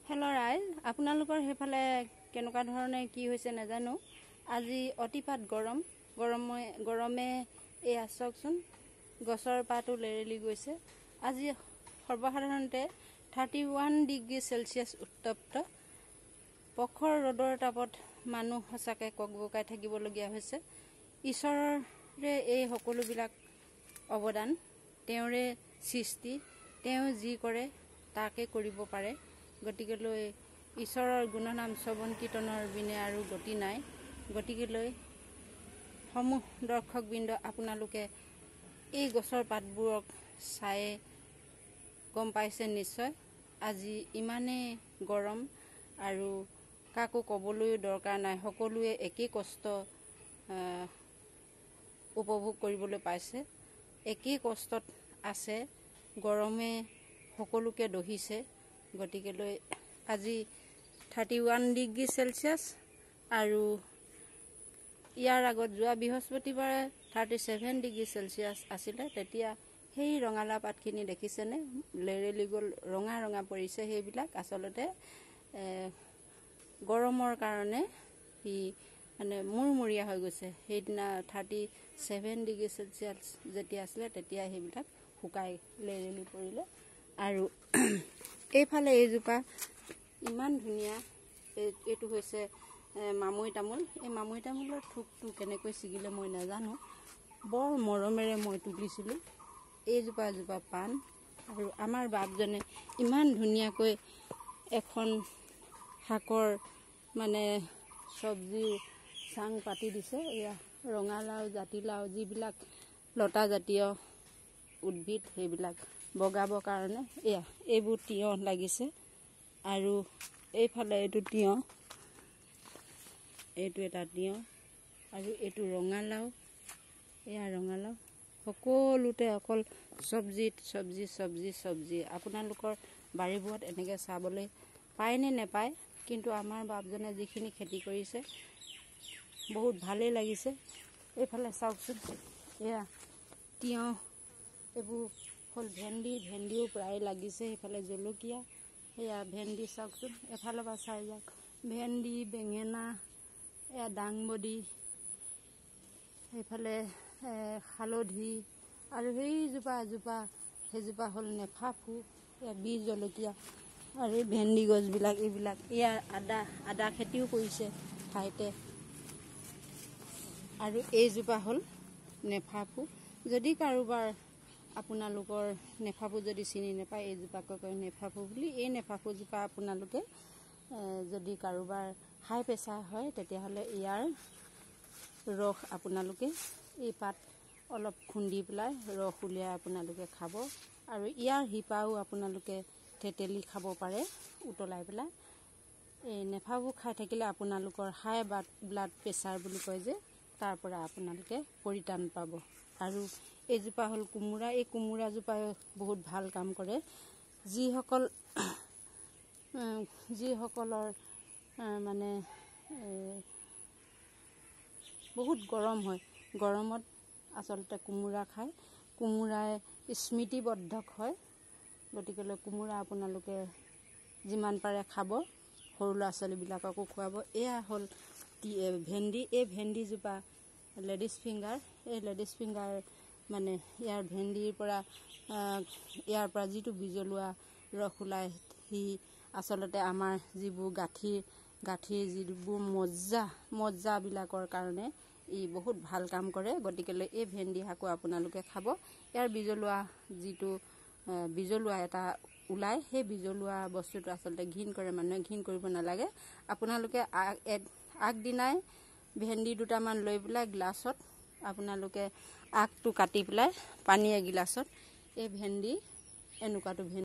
Hello' ৰাইজ, আপোনালোকৰ সেইফালে কেনেকুৱা ধৰণে কি হৈছে নাজানো। আজি অতিপাত গৰমে এয়া চাওকচোন, গছৰ পাতো লেৰেলি গৈছে। আজি সৰ্বসাধাৰণতে 31 ডিগ্ৰী চেলচিয়াছ উত্তপ্ত। প্ৰখৰ ৰ'দৰ তাপত মানুহ সঁচাকৈ ককবকাই থাকিবলগীয়া হৈছে। ঈশ্বৰৰে এই সকলোবিলাক অৱদান, তেওঁৰে সৃষ্টি, তেওঁ যি কৰে তাকে কৰিব পাৰে। গতিকেলৈ ঈশ্বৰৰ গুণনাম শ্ৰৱণ কীৰ্তনৰ বিনে আৰু গতি নাই। গতিকেলৈ সমূহ দৰ্শকবৃন্দ, আপোনালোকে এই গছৰ পাতবোৰক চাই গম পাইছে নিশ্চয়। আজি ইমানেই গৰম আৰু কাকো ক'বলৈও দৰকাৰ নাই, সকলোৱে একেই কষ্ট উপভোগ কৰিবলৈ পাইছে, একেই কষ্টত আছে। গৰমে সকলোকে দহিছে। গতিকেলৈ আজি 31 ডিগ্ৰী চেলচিয়াছ আৰু ইয়াৰ আগত যোৱা বৃহস্পতিবাৰে 37 ডিগ্ৰী চেলচিয়াছ আছিলে। তেতিয়া সেই ৰঙালাও পাতখিনি দেখিছেনে, লেৰেলি গ'ল, ৰঙা ৰঙা পৰিছে। সেইবিলাক আচলতে গৰমৰ কাৰণে সি মানে মূৰমূৰীয়া হৈ গৈছে। সেইদিনা 37 ডিগ্ৰী চেলচিয়াছ যেতিয়া আছিলে তেতিয়া সেইবিলাক শুকাই লেৰেলি পৰিলে। আৰু এইফালে এইজোপা ইমান ধুনীয়া, এইটো হৈছে মামৈ তামোল। এই মামৈ তামোলৰ থোকটো কেনেকৈ ছিগিলে মই নাজানো, বৰ মৰমেৰে মই তুলিছিলোঁ। এইজোপা এজোপা পাণ, আৰু আমাৰ বাপজনে ইমান ধুনীয়াকৈ এখন শাকৰ মানে চব্জিৰ চাং পাতি দিছে। এয়া ৰঙালাও, জাতিলাও, যিবিলাক লতা জাতীয় উদ্ভিদ সেইবিলাক বগাবৰ কাৰণে এয়া এইবোৰ তিয়ঁহ লাগিছে। আৰু এইফালে এইটো তিয়ঁহ, এইটো এটা তিয়ঁহ, আৰু এইটো ৰঙালাও, এয়া ৰঙালাও। সকলোতে অকল চব্জিত চব্জি চব্জি চব্জি। আপোনালোকৰ বাৰীবোৰত এনেকৈ চাবলৈ পায়নে নেপায়, কিন্তু আমাৰ বাপজনে যিখিনি খেতি কৰিছে বহুত ভালেই লাগিছে। এইফালে চাওকচোন, এয়া তিয়ঁহ, এইবোৰ হ'ল ভেন্দিও প্ৰায় লাগিছে। সেইফালে জলকীয়া, এয়া ভেন্দি চাওকচোন, এফালৰ পৰা চাই যাওক, ভেন্দি, বেঙেনা, এয়া দাংবডি, সেইফালে হালধি, আৰু সেইজোপা সেইজোপা হ'ল নেফাফু, এয়া বীজ জলকীয়া, আৰু এই ভেন্দি গছবিলাক এইবিলাক। এয়া আদা খেতিও কৰিছে ঠাইতে। আৰু এইজোপা হ'ল নেফাফু। যদি কাৰোবাৰ আপোনালোকৰ নেফাফু যদি চিনি নাপায়, এইজোপাকৈ কয় নেফাফু বুলি। এই নেফাফুজোপা আপোনালোকে যদি কাৰোবাৰ হাই প্ৰেছাৰ হয় তেতিয়াহ'লে ইয়াৰ ৰস আপোনালোকে এই পাত অলপ খুন্দি পেলাই ৰস উলিয়াই আপোনালোকে খাব। আৰু ইয়াৰ শিপাও আপোনালোকে থেতেলি খাব পাৰে উতলাই পেলাই। এই নেফাফু খাই থাকিলে আপোনালোকৰ হাই ব্লাড প্ৰেছাৰ বুলি কয় যে, তাৰ পৰা আপোনালোকে পৰিত্ৰাণ পাব। আৰু এইজোপা হ'ল কোমোৰা। এই কোমোৰাজোপাই বহুত ভাল কাম কৰে। যিসকলৰ মানে বহুত গৰম হয়, গৰমত আচলতে কোমোৰা খায়। কোমোৰাই স্মৃতিবদ্ধক হয়। গতিকেলৈ কোমোৰা আপোনালোকে যিমান পাৰে খাব, সৰু ল'ৰা ছোৱালীবিলাককো খুৱাব। এয়া হ'ল ভেন্দি। এই ভেন্দিজোপা লেডিজ ফিংগাৰ। এই লেডিজ ফিংগাৰ মানে ইয়াৰ ভেন্দিৰ পৰা ইয়াৰ পৰা যিটো বিজলুৱা ৰস ওলায়, সি আচলতে আমাৰ যিবোৰ গাঁঠিৰ যিবোৰ মজ্জাবিলাকৰ কাৰণে ই বহুত ভাল কাম কৰে। গতিকেলৈ এই ভেন্দি শাকো আপোনালোকে খাব। ইয়াৰ বিজলুৱা এটা ওলায়, সেই বিজলুৱা বস্তুটো আচলতে ঘিণ কৰে, মানুহে ঘিণ কৰিব নালাগে। আপোনালোকে আগদিনাই ভেন্দি দুটামান লৈ পেলাই গ্লাছত আপোনালোকে আগটো কাটি পেলাই পানী এগিলাছত এই ভেন্দি, এনেকুৱাটো ভেন্দি